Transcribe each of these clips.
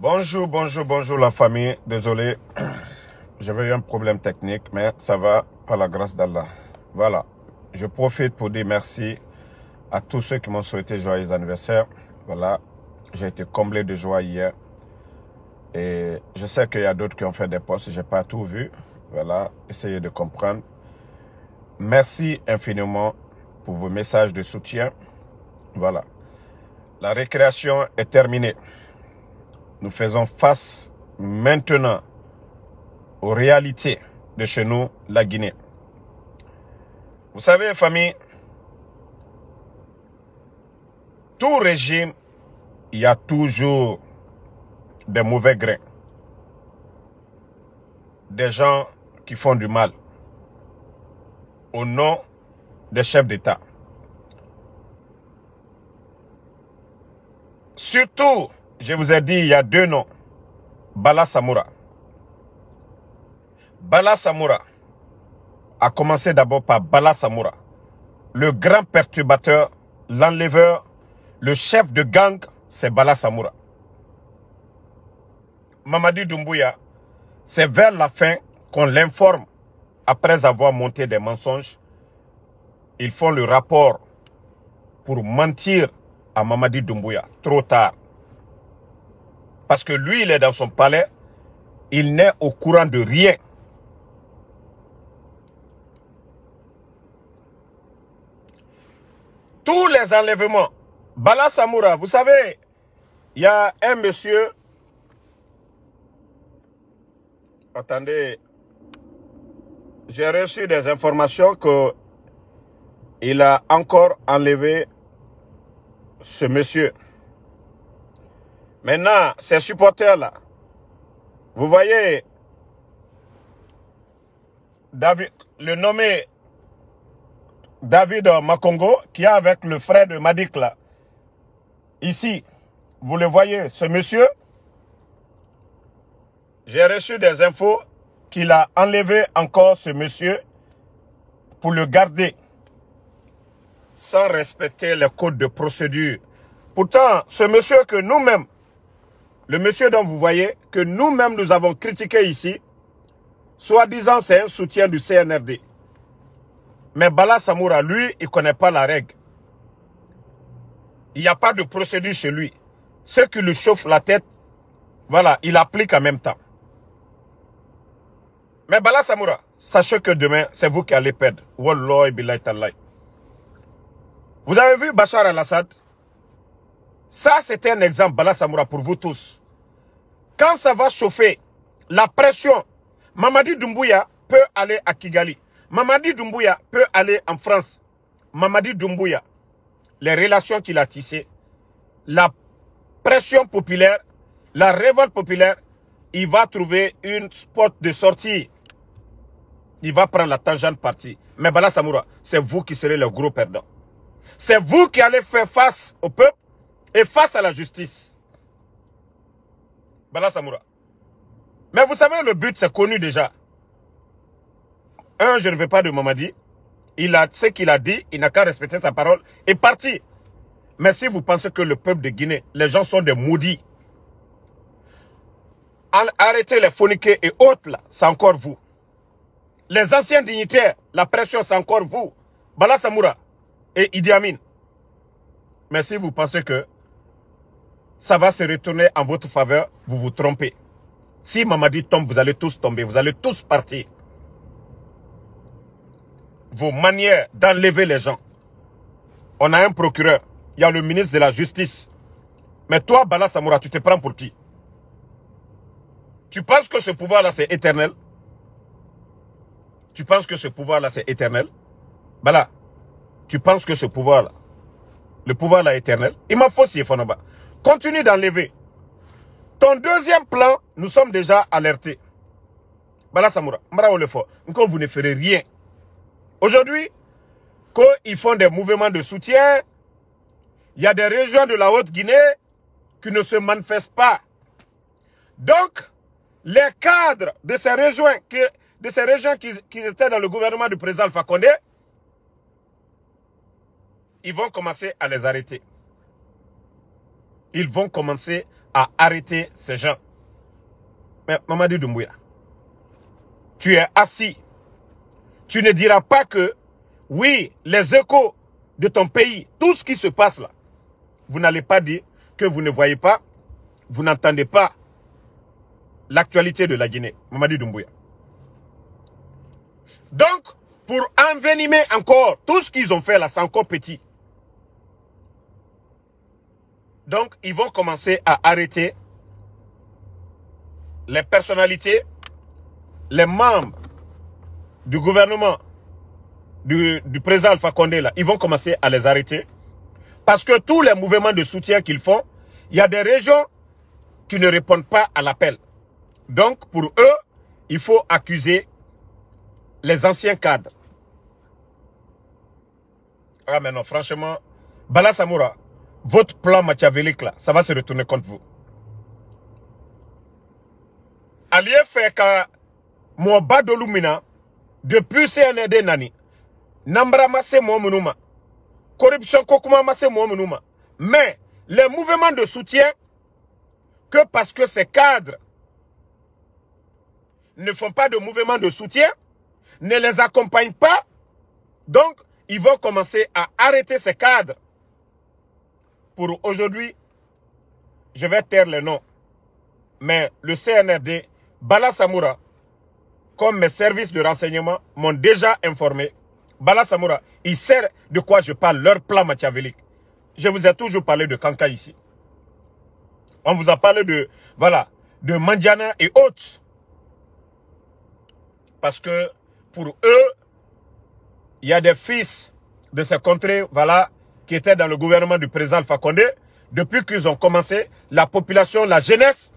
Bonjour, bonjour, bonjour la famille. Désolé, j'avais eu un problème technique, mais ça va par la grâce d'Allah. Voilà, je profite pour dire merci à tous ceux qui m'ont souhaité joyeux anniversaire. Voilà, j'ai été comblé de joie hier. Et je sais qu'il y a d'autres qui ont fait des posts, je n'ai pas tout vu. Voilà, essayez de comprendre. Merci infiniment pour vos messages de soutien. Voilà, la récréation est terminée. Nous faisons face maintenant aux réalités de chez nous, la Guinée. Vous savez, famille, tout régime, il y a toujours des mauvais grains. Des gens qui font du mal au nom des chefs d'État. Surtout, je vous ai dit, il y a deux noms. Bala Samoura. Bala Samoura a commencé d'abord par Bala Samoura, le grand perturbateur, l'enlèveur, le chef de gang, c'est Bala Samoura. Mamadi Doumbouya, c'est vers la fin qu'on l'informe, après avoir monté des mensonges. Ils font le rapport pour mentir à Mamadi Doumbouya, trop tard. Parce que lui, il est dans son palais, il n'est au courant de rien. Tous les enlèvements, Bala Samoura, vous savez, il y a un monsieur, attendez, j'ai reçu des informations qu'il a encore enlevé ce monsieur. Maintenant, ces supporters-là, vous voyez, David, le nommé David Makongo, qui est avec le frère de Madik là. Ici, vous le voyez, ce monsieur, j'ai reçu des infos qu'il a enlevé encore ce monsieur pour le garder sans respecter les codes de procédure. Pourtant, ce monsieur que nous-mêmes, le monsieur dont vous voyez, que nous-mêmes nous avons critiqué ici, soi-disant c'est un soutien du CNRD. Mais Bala Samoura, lui, il ne connaît pas la règle. Il n'y a pas de procédure chez lui. Ceux qui lui chauffent la tête, voilà, il applique en même temps. Mais Bala Samoura, sachez que demain, c'est vous qui allez perdre. Wallahi billahi tallahi. Vous avez vu Bachar al-Assad? Ça, c'est un exemple, Bala Samoura, pour vous tous. Quand ça va chauffer, la pression, Mamadi Doumbouya peut aller à Kigali. Mamadi Doumbouya peut aller en France. Mamadi Doumbouya, les relations qu'il a tissées, la pression populaire, la révolte populaire, il va trouver une porte de sortie. Il va prendre la tangente partie. Mais Bala Samoura, c'est vous qui serez le gros perdant. C'est vous qui allez faire face au peuple et face à la justice. Bala Samoura. Mais vous savez, le but, c'est connu déjà. Un, je ne veux pas de Mamadi. Il a ce qu'il a dit, il n'a qu'à respecter sa parole et parti. Mais si vous pensez que le peuple de Guinée, les gens sont des maudits, arrêtez les phoniqués et autres là, c'est encore vous. Les anciens dignitaires, la pression, c'est encore vous. Bala Samoura et Idi Amin. Mais si vous pensez que ça va se retourner en votre faveur, vous vous trompez. Si Mamadi tombe, vous allez tous tomber, vous allez tous partir. Vos manières d'enlever les gens. On a un procureur, il y a le ministre de la Justice. Mais toi, Bala Samoura, tu te prends pour qui? Tu penses que ce pouvoir-là, c'est éternel? Tu penses que ce pouvoir-là, c'est éternel? Bala, tu penses que ce pouvoir-là, le pouvoir-là est éternel? Il m'a faussé, Fonoba. Continue d'enlever. Ton deuxième plan, nous sommes déjà alertés. Bala Samoura, Mara Olefo, encore vous ne ferez rien. Aujourd'hui, quand ils font des mouvements de soutien, il y a des régions de la Haute-Guinée qui ne se manifestent pas. Donc, les cadres de ces régions qui étaient dans le gouvernement du président Alpha Condé, ils vont commencer à les arrêter. Ils vont commencer à arrêter ces gens. Mais Mamadi Doumbouya, tu es assis. Tu ne diras pas que, oui, les échos de ton pays, tout ce qui se passe là, vous n'allez pas dire que vous ne voyez pas, vous n'entendez pas l'actualité de la Guinée. Mamadi Doumbouya. Donc, pour envenimer encore, tout ce qu'ils ont fait là, c'est encore petit. Donc, ils vont commencer à arrêter les personnalités, les membres du gouvernement du président Alpha Condé, là, ils vont commencer à les arrêter. Parce que tous les mouvements de soutien qu'ils font, il y a des régions qui ne répondent pas à l'appel. Donc, pour eux, il faut accuser les anciens cadres. Ah, mais non, franchement, Bala Samoura, votre plan machiavélique, là, ça va se retourner contre vous. Allié fait que mon badolumina, depuis CNRD Nani, Nambra Masse Moumounuma, corruption Kokuma Masse Moumounuma. Mais les mouvements de soutien, que parce que ces cadres ne font pas de mouvement de soutien, ne les accompagnent pas, donc ils vont commencer à arrêter ces cadres. Pour aujourd'hui, je vais taire les noms. Mais le CNRD, Bala Samoura, comme mes services de renseignement m'ont déjà informé, Bala Samoura, il sait de quoi je parle, leur plan machiavélique. Je vous ai toujours parlé de Kanka ici. On vous a parlé de, voilà, de Mandiana et autres. Parce que pour eux, il y a des fils de ces contrées, voilà, qui étaient dans le gouvernement du président Alpha Condé. Depuis qu'ils ont commencé, la population, la jeunesse,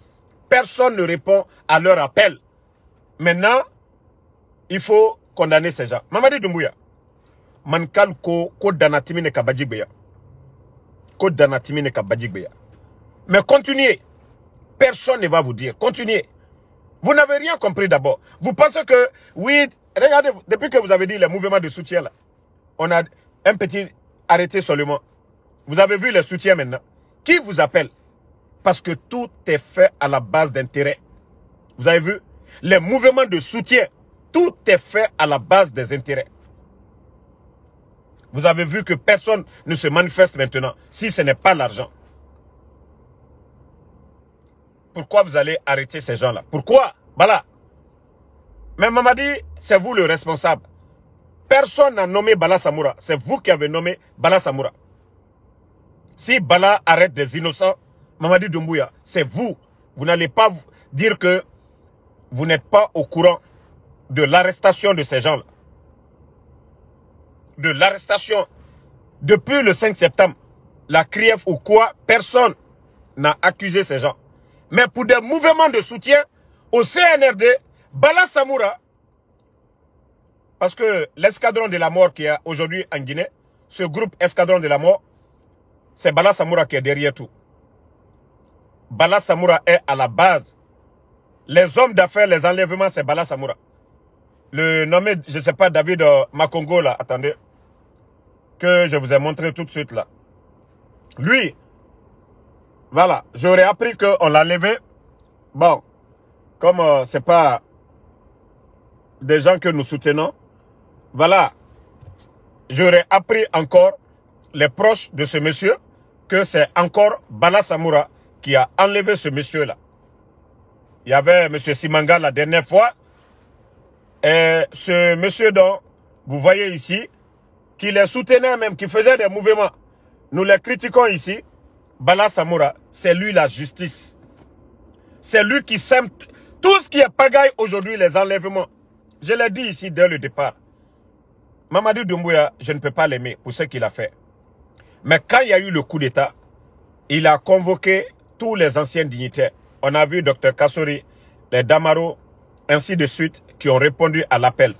personne ne répond à leur appel. Maintenant, il faut condamner ces gens. Mamadi Doumbouya, mankal ko danatimi ne kabajigbeya. Ko danatimi ne kabajigbeya. Mais continuez. Personne ne va vous dire. Continuez. Vous n'avez rien compris d'abord. Vous pensez que, oui, regardez, depuis que vous avez dit les mouvements de soutien là, on a un petit arrêté seulement. Vous avez vu les soutiens maintenant. Qui vous appelle? Parce que tout est fait à la base d'intérêt. Vous avez vu? Les mouvements de soutien, tout est fait à la base des intérêts. Vous avez vu que personne ne se manifeste maintenant si ce n'est pas l'argent. Pourquoi vous allez arrêter ces gens-là? Pourquoi? Bala. Mais Mamadi, c'est vous le responsable. Personne n'a nommé Bala Samoura. C'est vous qui avez nommé Bala Samoura. Si Bala arrête des innocents, Mamadi Doumbouya, c'est vous. Vous n'allez pas dire que vous n'êtes pas au courant de l'arrestation de ces gens-là. De l'arrestation. Depuis le 5 septembre, la CRIEF ou quoi, personne n'a accusé ces gens. Mais pour des mouvements de soutien au CNRD, Bala Samoura, parce que l'escadron de la mort qui est aujourd'hui en Guinée, ce groupe escadron de la mort, c'est Bala Samoura qui est derrière tout. Bala Samoura est à la base. Les hommes d'affaires, les enlèvements, c'est Bala Samoura. Le nommé, je ne sais pas, David Makongo, là, attendez, que je vous ai montré tout de suite, là. Lui, voilà, j'aurais appris qu'on l'a levé. Bon, comme c'est pas des gens que nous soutenons, voilà, j'aurais appris encore, les proches de ce monsieur, que c'est encore Bala Samoura qui a enlevé ce monsieur-là. Il y avait M. Simanga la dernière fois. Et ce monsieur dont vous voyez ici, qui les soutenait même, qui faisait des mouvements, nous les critiquons ici, Bala Samoura, c'est lui la justice. C'est lui qui sème tout ce qui est pagaille aujourd'hui, les enlèvements. Je l'ai dit ici dès le départ. Mamadi Doumbouya, je ne peux pas l'aimer pour ce qu'il a fait. Mais quand il y a eu le coup d'État, il a convoqué tous les anciens dignitaires. On a vu Dr Kassori, les Damaro, ainsi de suite, qui ont répondu à l'appel.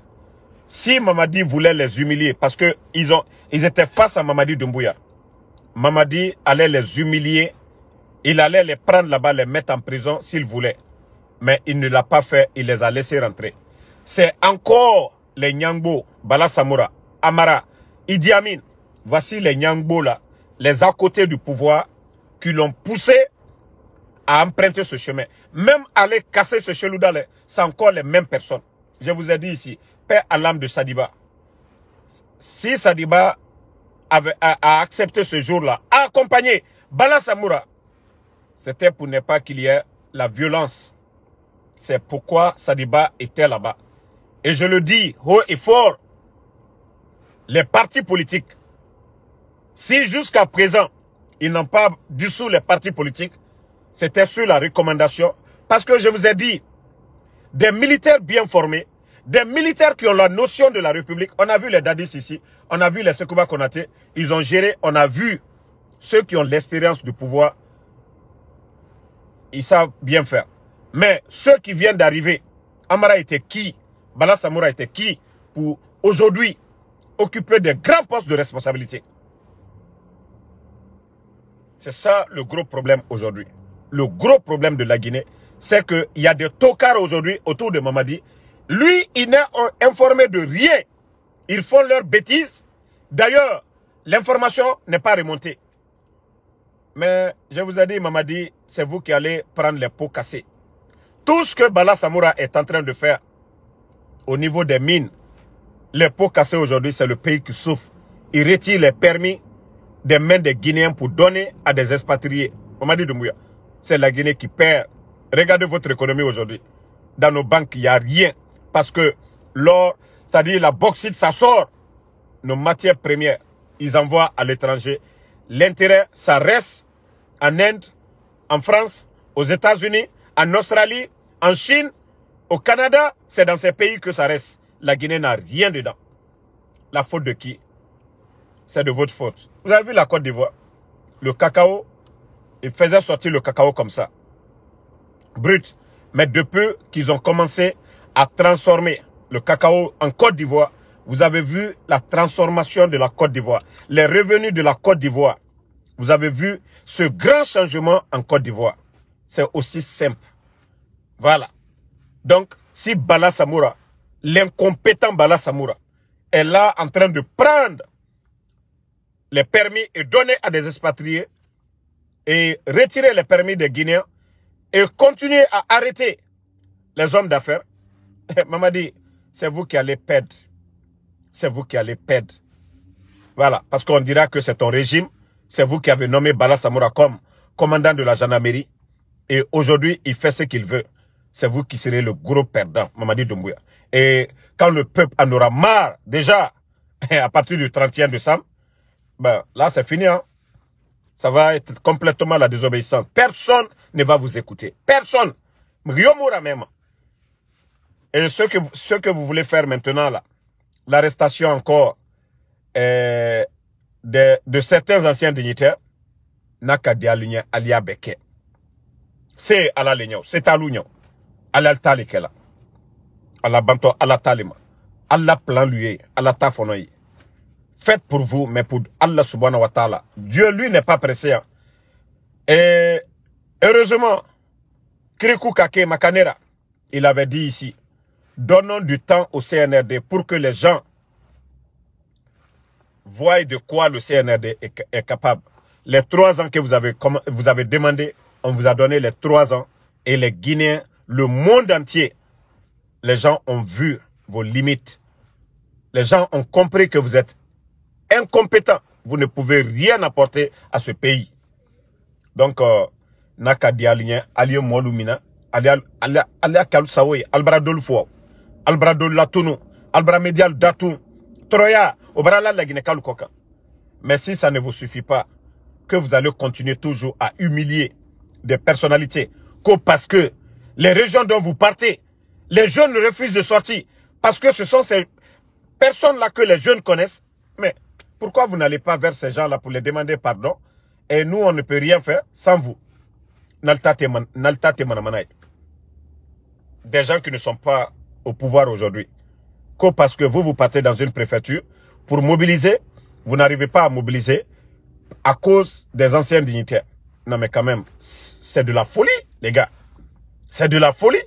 Si Mamadi voulait les humilier, parce que ils étaient face à Mamadi Doumbouya, Mamadi allait les humilier, il allait les prendre là-bas, les mettre en prison s'il voulait. Mais il ne l'a pas fait, il les a laissés rentrer. C'est encore les Nyangbo, Bala Samoura, Amara, Idi Amin. Voici les Nyangbo là, les à côté du pouvoir, qui l'ont poussé à emprunter ce chemin. Même aller casser ce chelouda, c'est encore les mêmes personnes. Je vous ai dit ici, paix à l'âme de Sadiba. Si Sadiba a accepté ce jour-là, a accompagné Bala Samoura, c'était pour ne pas qu'il y ait la violence. C'est pourquoi Sadiba était là-bas. Et je le dis haut et fort, les partis politiques, si jusqu'à présent, ils n'ont pas dissous les partis politiques, c'était sur la recommandation. Parce que je vous ai dit, des militaires bien formés, des militaires qui ont la notion de la République. On a vu les Dadis ici, on a vu les Sekouba Konaté, ils ont géré, on a vu ceux qui ont l'expérience du pouvoir. Ils savent bien faire. Mais ceux qui viennent d'arriver, Amara était qui? Bala Samoura était qui pour aujourd'hui occuper des grands postes de responsabilité? C'est ça le gros problème aujourd'hui. Le gros problème de la Guinée, c'est qu'il y a des tocards aujourd'hui autour de Mamadi. Lui, il n'est informé de rien. Ils font leurs bêtises. D'ailleurs, l'information n'est pas remontée. Mais je vous ai dit, Mamadi, c'est vous qui allez prendre les pots cassés. Tout ce que Bala Samoura est en train de faire au niveau des mines, les pots cassés aujourd'hui, c'est le pays qui souffre. Il retire les permis des mains des Guinéens pour donner à des expatriés. Mamadi Doumbouya, c'est la Guinée qui perd. Regardez votre économie aujourd'hui. Dans nos banques, il n'y a rien. Parce que l'or, c'est-à-dire la bauxite, ça sort. Nos matières premières, ils envoient à l'étranger. L'intérêt, ça reste en Inde, en France, aux États-Unis, en Australie, en Chine, au Canada. C'est dans ces pays que ça reste. La Guinée n'a rien dedans. La faute de qui? C'est de votre faute. Vous avez vu la Côte d'Ivoire? Le cacao, ils faisaient sortir le cacao comme ça. Brut. Mais depuis qu'ils ont commencé à transformer le cacao en Côte d'Ivoire, vous avez vu la transformation de la Côte d'Ivoire. Les revenus de la Côte d'Ivoire. Vous avez vu ce grand changement en Côte d'Ivoire. C'est aussi simple. Voilà. Donc, si Bala Samoura, l'incompétent Bala Samoura, est là en train de prendre les permis et donner à des expatriés et retirer les permis des Guinéens et continuer à arrêter les hommes d'affaires, Mamadi, c'est vous qui allez perdre. C'est vous qui allez perdre. Voilà, parce qu'on dira que c'est ton régime. C'est vous qui avez nommé Bala Samoura comme commandant de la gendarmerie. Et aujourd'hui, il fait ce qu'il veut. C'est vous qui serez le gros perdant, Mamadi Doumbouya. Et quand le peuple en aura marre, déjà, à partir du 31 décembre, ben, là, c'est fini. Hein? Ça va être complètement la désobéissance. Personne ne va vous écouter. Personne. Ryomura même. Et ce que vous voulez faire maintenant, là, l'arrestation encore de certains anciens dignitaires, n'a qu'à dire Alia Beke. C'est à la ligne, c'est à l'union. À l'altalikela. À la banto, à la talima. À la plan lui, à la tafonoï. Faites pour vous, mais pour Allah subhanahu wa ta'ala. Dieu, lui, n'est pas pressé. Hein. Et heureusement, Krikou Kake Makanera, il avait dit ici, donnons du temps au CNRD pour que les gens voient de quoi le CNRD est capable. Les 3 ans que vous avez demandé, on vous a donné les 3 ans. Et les Guinéens, le monde entier, les gens ont vu vos limites. Les gens ont compris que vous êtes incompétents. Vous ne pouvez rien apporter à ce pays. Donc, Naka Dialien, Alia Molumina, Alia Kalusawe, Albradol Fo, Albradol Latuno, Albra Medial Datou, Troya, Obrala la Guinée Kalukoka. Mais si ça ne vous suffit pas, que vous allez continuer toujours à humilier des personnalités, parce que les régions dont vous partez, les jeunes refusent de sortir, parce que ce sont ces personnes-là que les jeunes connaissent. Mais pourquoi vous n'allez pas vers ces gens-là pour les demander pardon? Et nous, on ne peut rien faire sans vous. Des gens qui ne sont pas au pouvoir aujourd'hui. Parce que vous partez dans une préfecture pour mobiliser, vous n'arrivez pas à mobiliser à cause des anciens dignitaires. Non mais quand même, c'est de la folie, les gars. C'est de la folie.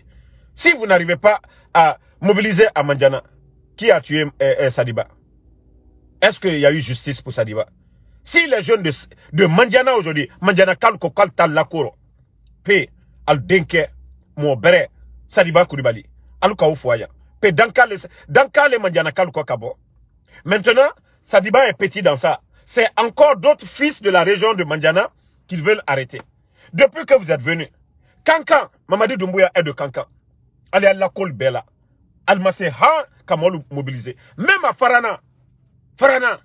Si vous n'arrivez pas à mobiliser à Mandiana, qui a tué Sadiba? Est-ce qu'il y a eu justice pour Sadiba? Si les jeunes de Mandiana aujourd'hui, Mandiana Kalko Kaltal Lakoro, P. Al Denke, mon bere, Sadiba Koulibaly. Aluka Oufoya. P. Danka le Mandiana Kaluka Kabo. Maintenant, Sadiba est petit dans ça. C'est encore d'autres fils de la région de Mandiana qu'ils veulent arrêter. Depuis que vous êtes venus, Kankan, Mamadi Doumbouya est de Kankan. Allez à la Kol Bella. Almasé Ha, Kamol mobilisé. Même à Farana,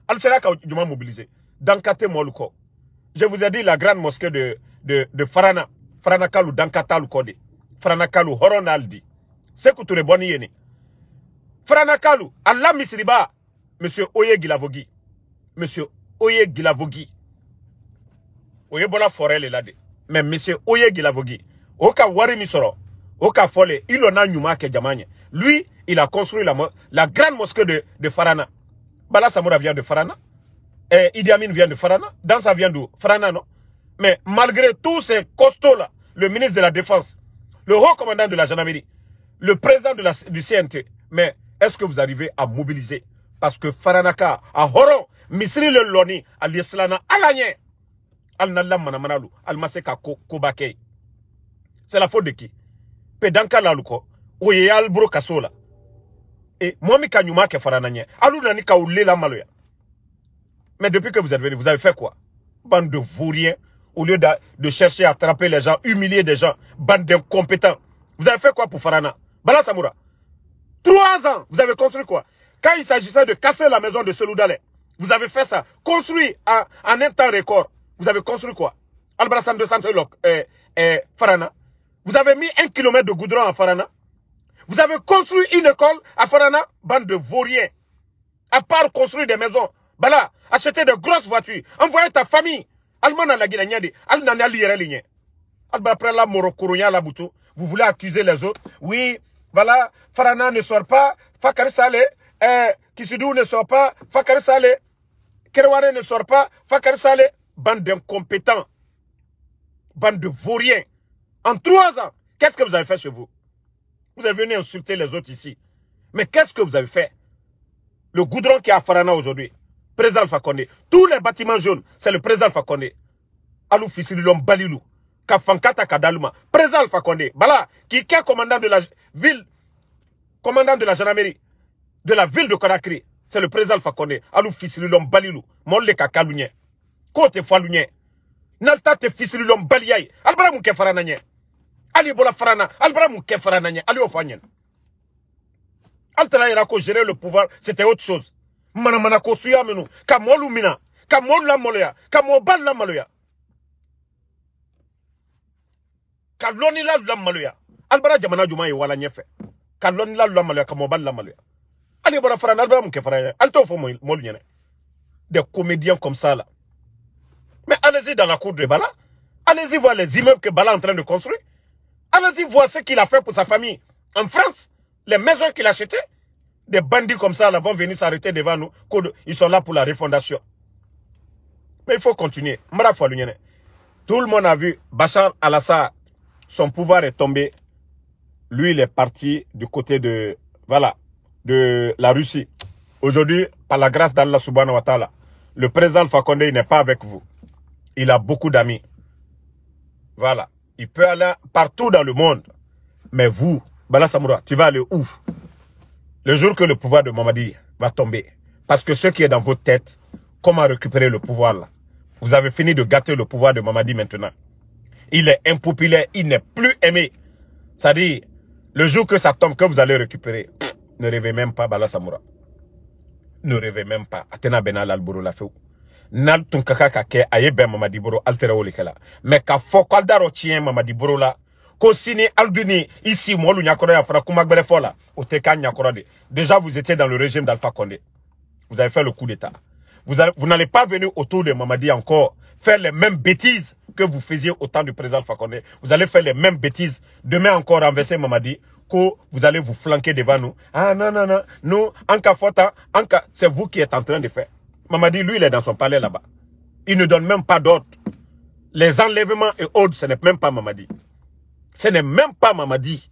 Al-Sera Kaoudjuma mobilisé. Dankate Moluko. Je vous ai dit la grande mosquée de Farana. Farana Kalou Dankata Lukode. Farana Kalou Horonaldi. C'est que tu es bon yéni. Farana Kalou, Allah Misriba. Monsieur Oye Gilavogi. Monsieur Oye Gilavogi. Oye Bola Forel est là. Mais monsieur Oye Gilavogi. Oka Wari Misoro. Oka Fole. Il en a Nyuma Kedjamanye. Lui, il a construit la grande mosquée de Farana. Bala Samoura vient de Farana. Et Idi Amin vient de Farana. Dansa vient d'où? Farana, non? Mais malgré tous ces costauds-là, le ministre de la Défense, le haut commandant de la gendarmerie, le président du CNT, mais est-ce que vous arrivez à mobiliser? Parce que Faranaka, à Horon, Misri le Loni, à l'Islana, à l'Agné, Al-Nallam Manamanalu, Al-Maseka Kobakei. C'est la faute de qui? Pedanka Laluko, Oye Albro Kasola. Et moi, mi kanyuma ke Farananye, Alou nani ka oulé la maloya. Mais depuis que vous êtes venu, vous avez fait quoi? Bande de vauriens, au lieu de chercher à attraper les gens, humilier des gens, bande d'incompétents. Vous avez fait quoi pour Farana? Bala Samoura. 3 ans, vous avez construit quoi? Quand il s'agissait de casser la maison de Seloudale, vous avez fait ça. Construit en un temps record. Vous avez construit quoi? Albrassan de Santelok, Farana. Vous avez mis 1 kilomètre de goudron à Farana. Vous avez construit une école à Farana, bande de vauriens. À part construire des maisons, bala, acheter de grosses voitures, envoyer ta famille. Alman à la Guinée, vous voulez accuser les autres. Oui, voilà, Farana ne sort pas, Fakar Saleh, Kisidou ne sort pas, Fakar Saleh, Kerware ne sort pas, Fakar Saleh. Bande d'incompétents, bande de vauriens. En 3 ans, qu'est-ce que vous avez fait chez vous? Vous êtes venu insulter les autres ici. Mais qu'est-ce que vous avez fait? Le goudron qui est à Farana aujourd'hui, président Alpha Condé, tous les bâtiments jaunes, c'est le président Alpha Condé. Alou Fissililom Balilou, Kafankata Kadaluma, président Alpha Condé, Bala, qui est commandant de la ville, commandant de la gendarmerie, de la ville de Conakry, c'est le président Alpha Condé. Alou Fissililom Balilou, Molle Kakalounye, Kote Falougne, Nalta te Fissililom Baliaï, Albra Mouke Farananye. Ali Bola Farana, Albra Mouke Farananye, Ali Ofanyen. Altera Irako gérer le pouvoir, c'était autre chose. Manamana Kosuya Menou, Kamolu Mina, Kamol la Moloya, Kamobal la Maloya. Kaloni la Maloya. Albara Jamana Juma et Wala Nyefe. Kaloni la Maloya, Kamobal la Maloya. Ali Bola Farana, Albra Mouke Farananye. Alto Fo Molunyene. Des comédiens comme ça là. Mais allez-y dans la cour de Bala. Allez-y voir les immeubles que Bala est en train de construire. Allez-y voir ce qu'il a fait pour sa famille en France. Les maisons qu'il a achetées. Des bandits comme ça là vont venir s'arrêter devant nous. Ils sont là pour la refondation. Mais il faut continuer. Tout le monde a vu Bachar al-Assad. Son pouvoir est tombé. Lui, il est parti du côté de, voilà, de la Russie. Aujourd'hui, par la grâce d'Allah subhanahu wa ta'ala, le président Alpha Condé n'est pas avec vous. Il a beaucoup d'amis. Voilà. Il peut aller partout dans le monde. Mais vous, Bala Samoura, tu vas aller où? Le jour que le pouvoir de Mamadi va tomber. Parce que ce qui est dans votre tête, comment récupérer le pouvoir là? Vous avez fini de gâter le pouvoir de Mamadi maintenant. Il est impopulaire, il n'est plus aimé. C'est-à-dire, le jour que ça tombe, que vous allez récupérer, ne rêvez même pas, Bala Samoura. Ne rêvez même pas. Atena Benal Alboro la fait. Nal tunkaka kake aye ben Mamadi Boro altera olikela. Mais ka fokal daro tien Mamadi Boro la. Ko sini alduni ici molu nyakoro ya fara kumagbere fola. Oteka nyakoro de. Déjà vous étiez dans le régime d'Alpha Condé. Vous avez fait le coup d'état. Vous n'allez pas venir autour de Mamadi encore faire les mêmes bêtises que vous faisiez au temps du président Alpha Condé. Vous allez faire les mêmes bêtises. Demain encore renverser Mamadi. Que vous allez vous flanquer devant nous. Ah non, non, non. Nous, Anka Fota, Anka, c'est vous qui êtes en train de faire. Mamadi, lui, il est dans son palais là-bas. Il ne donne même pas d'ordre. Les enlèvements et autres, ce n'est même pas Mamadi. Ce n'est même pas Mamadi.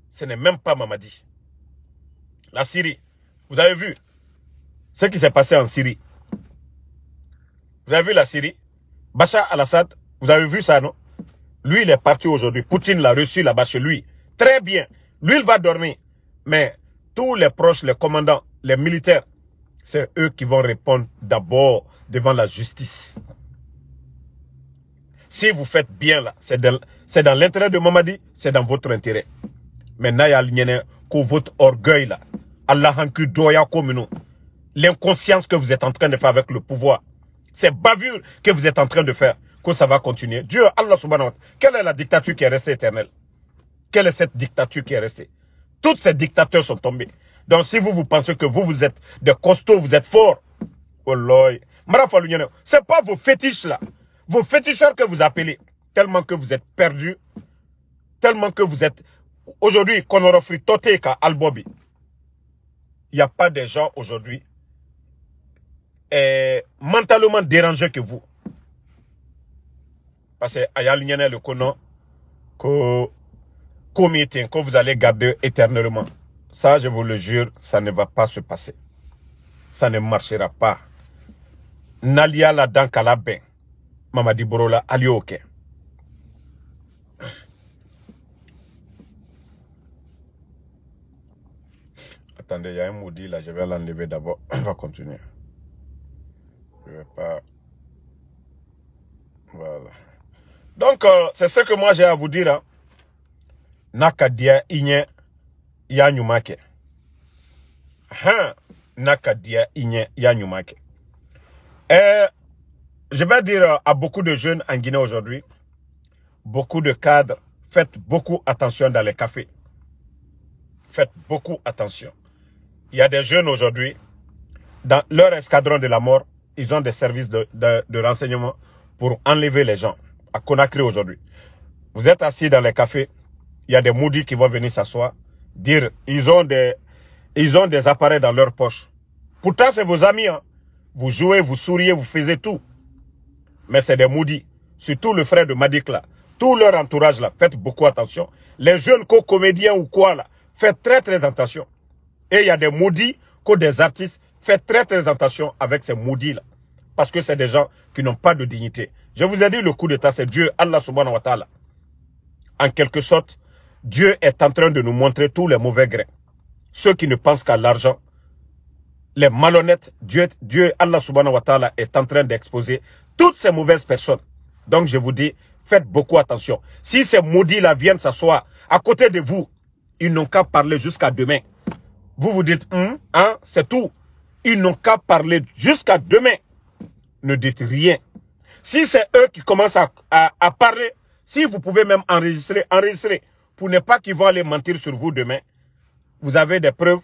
Ce n'est même pas Mamadi. La Syrie. Vous avez vu ce qui s'est passé en Syrie. Vous avez vu la Syrie? Bachar al-Assad, vous avez vu ça, non? Lui, il est parti aujourd'hui. Poutine l'a reçu là-bas chez lui. Très bien. Lui, il va dormir. Mais tous les proches, les commandants, les militaires, c'est eux qui vont répondre d'abord devant la justice. Si vous faites bien là, c'est dans l'intérêt de Mamadi, c'est dans votre intérêt. Mais Naya Lignene, que votre orgueil là, Allah Hanku Doya Komino, l'inconscience que vous êtes en train de faire avec le pouvoir, ces bavures que vous êtes en train de faire, que ça va continuer. Dieu, Allah subhanahu wa ta'ala, quelle est la dictature qui est restée éternelle? Quelle est cette dictature qui est restée? Toutes ces dictateurs sont tombés. Donc si vous pensez que vous êtes des costauds, vous êtes forts, oh là, c'est pas vos fétiches là, vos féticheurs que vous appelez, tellement que vous êtes perdus, tellement que vous êtes, aujourd'hui, qu'on aura offert Toteka Albobi. Il n'y a pas des gens aujourd'hui mentalement dérangés que vous. Parce que Ayalignane le connaît que vous allez garder éternellement. Ça, je vous le jure, ça ne va pas se passer. Ça ne marchera pas. Nalia la dan kalabin. Mamadi Borola, alioke. Attendez, il y a un maudit là, je vais l'enlever d'abord. On va continuer. Je vais pas... Voilà. Donc, c'est ce que moi j'ai à vous dire. Hein. Nakadia inye ya nyumake. Nakadia inye ya nyumake. Je vais dire à beaucoup de jeunes en Guinée aujourd'hui, beaucoup de cadres, faites beaucoup attention dans les cafés. Faites beaucoup attention. Il y a des jeunes aujourd'hui, dans leur escadron de la mort, ils ont des services de renseignement pour enlever les gens. À Conakry aujourd'hui. Vous êtes assis dans les cafés, il y a des maudits qui vont venir s'asseoir, dire, ils ont des appareils dans leur poche. Pourtant, c'est vos amis. Hein. Vous jouez, vous souriez, vous faisiez tout. Mais c'est des maudits. Surtout le frère de Madik là. Tout leur entourage là. Faites beaucoup attention. Les jeunes co-comédiens ou quoi là. Faites très très attention. Et il y a des maudits, des artistes. Faites très très attention avec ces maudits là. Parce que c'est des gens qui n'ont pas de dignité. Je vous ai dit, le coup d'état, c'est Dieu, Allah subhanahu wa ta'ala. En quelque sorte, Dieu est en train de nous montrer tous les mauvais grains. Ceux qui ne pensent qu'à l'argent, les malhonnêtes, Dieu, Allah subhanahu wa ta'ala, est en train d'exposer toutes ces mauvaises personnes. Donc je vous dis, faites beaucoup attention. Si ces maudits-là viennent s'asseoir à côté de vous, ils n'ont qu'à parler jusqu'à demain. Vous vous dites, c'est tout. Ils n'ont qu'à parler jusqu'à demain. Ne dites rien. Si c'est eux qui commencent à parler, si vous pouvez même enregistrer, pour ne pas qu'ils vont aller mentir sur vous demain, vous avez des preuves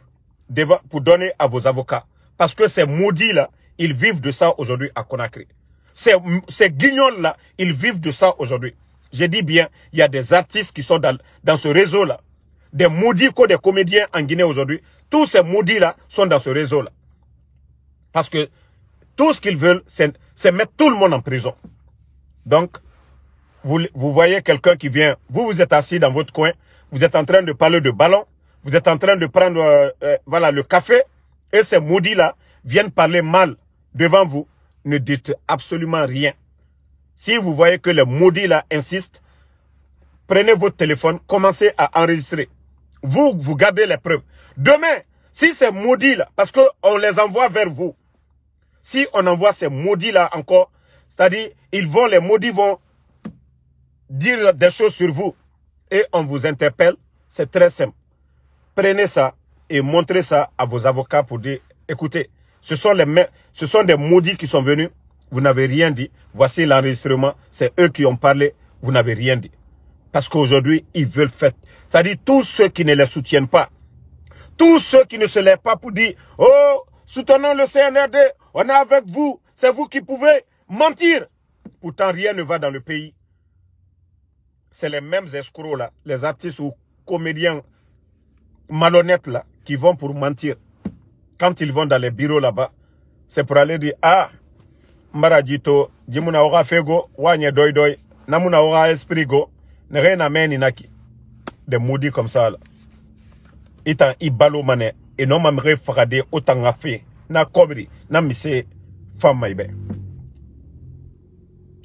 pour donner à vos avocats. Parce que ces maudits-là, ils vivent de ça aujourd'hui à Conakry. Ces guignols-là, ils vivent de ça aujourd'hui. Je dis bien, il y a des artistes qui sont dans ce réseau-là. Des maudits des comédiens en Guinée aujourd'hui. Tous ces maudits-là sont dans ce réseau-là. Parce que tout ce qu'ils veulent, c'est mettre tout le monde en prison. Donc, vous voyez quelqu'un qui vient, vous êtes assis dans votre coin, vous êtes en train de parler de ballon, vous êtes en train de prendre voilà, le café, et ces maudits-là viennent parler mal devant vous. Ne dites absolument rien. Si vous voyez que les maudits-là insistent, prenez votre téléphone, commencez à enregistrer. Vous gardez les preuves. Demain, si ces maudits-là, parce qu'on les envoie vers vous, si on envoie ces maudits-là encore, c'est-à-dire, les maudits vont dire des choses sur vous et on vous interpelle, c'est très simple. Prenez ça et montrez ça à vos avocats pour dire, écoutez, ce sont des maudits qui sont venus, vous n'avez rien dit, voici l'enregistrement, c'est eux qui ont parlé, vous n'avez rien dit. Parce qu'aujourd'hui, ils veulent faire, c'est-à-dire tous ceux qui ne les soutiennent pas, tous ceux qui ne se lèvent pas pour dire, oh, soutenons le CNRD, on est avec vous, c'est vous qui pouvez mentir. Pourtant, rien ne va dans le pays. C'est les mêmes escrocs là, les artistes ou comédiens malhonnêtes là, qui vont pour mentir. Quand ils vont dans les bureaux là-bas, c'est pour aller dire, ah, Maradito, Jimuna ora fego, wanye doi doi, namuna ora esprit go, ne rien meni naki. Des maudits comme ça là. Itan ibalo mané, et non m'amre frade autant a fait, na kobri, na mise femme maïbe.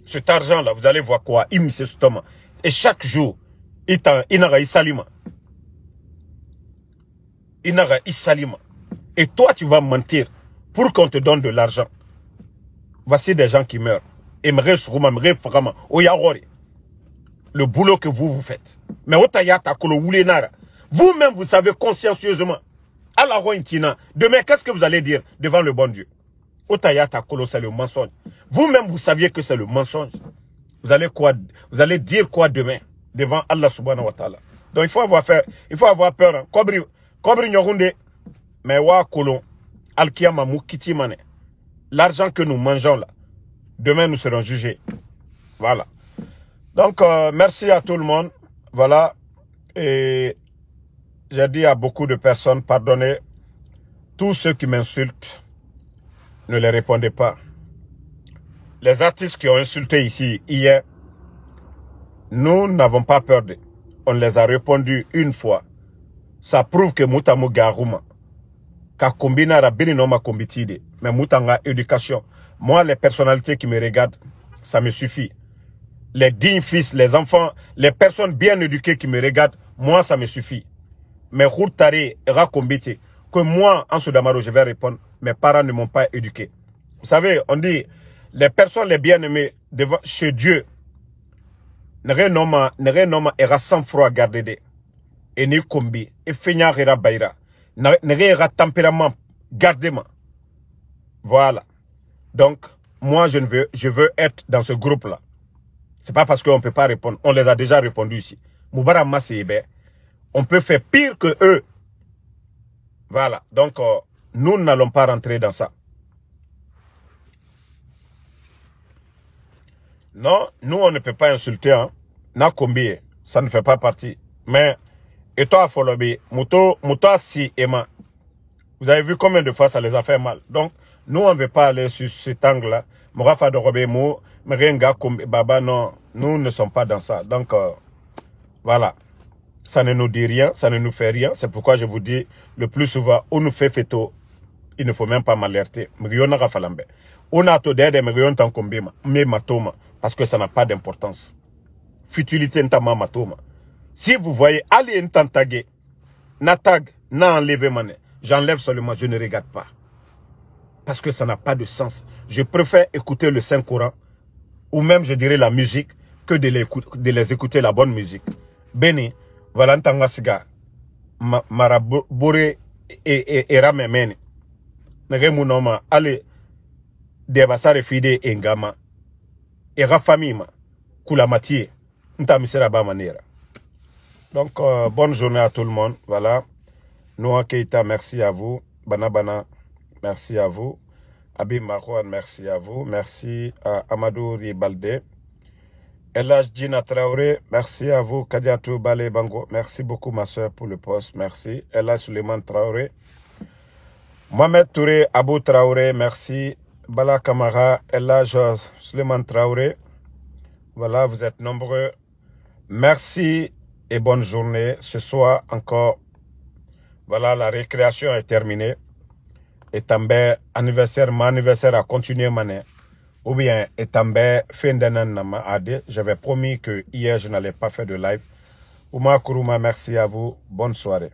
Cet argent là, vous allez voir quoi, il mise stomac. Et chaque jour, il n'a salima. Il n'a salima. Et toi, tu vas mentir pour qu'on te donne de l'argent. Voici des gens qui meurent. Et le boulot que vous faites. Mais vous-même, vous savez consciencieusement. Demain, qu'est-ce que vous allez dire devant le bon Dieu? C'est le mensonge. Vous-même, vous saviez que c'est le mensonge. Vous allez dire quoi demain devant Allah subhanahu wa ta'ala. Donc il faut avoir peur. Kobri nyorunde, mais wa kolon, alkiyama mukiti mane. L'argent que nous mangeons là, demain nous serons jugés. Voilà. Donc merci à tout le monde. Voilà. Et j'ai dit à beaucoup de personnes, pardonnez, tous ceux qui m'insultent, ne les répondez pas. Les artistes qui ont insulté ici hier, nous n'avons pas peur d'eux. On les a répondu une fois. Ça prouve que Moutamu Garuma, ka combina rabini no ma kombitide, mais Moutanga éducation. Moi, les personnalités qui me regardent, ça me suffit. Les dignes fils, les enfants, les personnes bien éduquées qui me regardent, moi, ça me suffit. Mais Routare era kombite, que moi, en Soudamaro, je vais répondre, mes parents ne m'ont pas éduqué. Vous savez, on dit, les personnes les bien-aimées chez Dieu, ne rien era sans froid garder des. Et ni kombi, et feignant era baira. Ne era tempérament gardement. Voilà. Donc, moi, je veux être dans ce groupe-là. C'est pas parce qu'on ne peut pas répondre. On les a déjà répondu ici. Moubara Massebe, on peut faire pire que eux. Voilà. Donc, nous n'allons pas rentrer dans ça. Non, nous, on ne peut pas insulter. Hein. Na kombi, ça ne fait pas partie. Mais, et toi, Folobi, Mouto si Emma. Vous avez vu combien de fois ça les a fait mal. Donc, nous, on ne veut pas aller sur cet angle-là. Mourafa de Robemo, Merenga, Baba, non. Nous ne sommes pas dans ça. Donc, voilà. Ça ne nous dit rien, ça ne nous fait rien. C'est pourquoi je vous dis, le plus souvent, on nous fait féto. Il ne faut même pas m'alerter. On a tout d'aide, mais matoma. Parce que ça n'a pas d'importance. Futilité n'tama matoma. Si vous voyez, allez n'tantagé, natag, n'a enlevé mané. J'enlève seulement, je ne regarde pas. Parce que ça n'a pas de sens. Je préfère écouter le Saint-Coran, ou même, je dirais, la musique, que de les écouter la bonne musique. Beni, Valentanga Siga, Marabore et Ramemene. Negemunoma, allez, Debasare Fide et Ngama, et Rafamima, Koulamatier, Ntamisera Manera. Donc, bonne journée à tout le monde. Voilà. Noah Keita, merci à vous. Bana, merci à vous. Abi Marouane, merci à vous. Merci à Amadou Ribalde. Elaj Djina Traoré, merci à vous. Kadiatou Balé Bango, merci beaucoup ma soeur pour le poste. Merci. Elaj Suleiman Traoré. Mohamed Touré, Abou Traoré, merci. Bala Kamara, Elaj Suleiman Traoré. Voilà, vous êtes nombreux. Merci et bonne journée. Ce soir encore, voilà, la récréation est terminée. Et tambe anniversaire, mon anniversaire a continué mané. Ou bien, et tambe fin d'année nama ade. J'avais promis que hier je n'allais pas faire de live. Ouma Kourouma, merci à vous. Bonne soirée.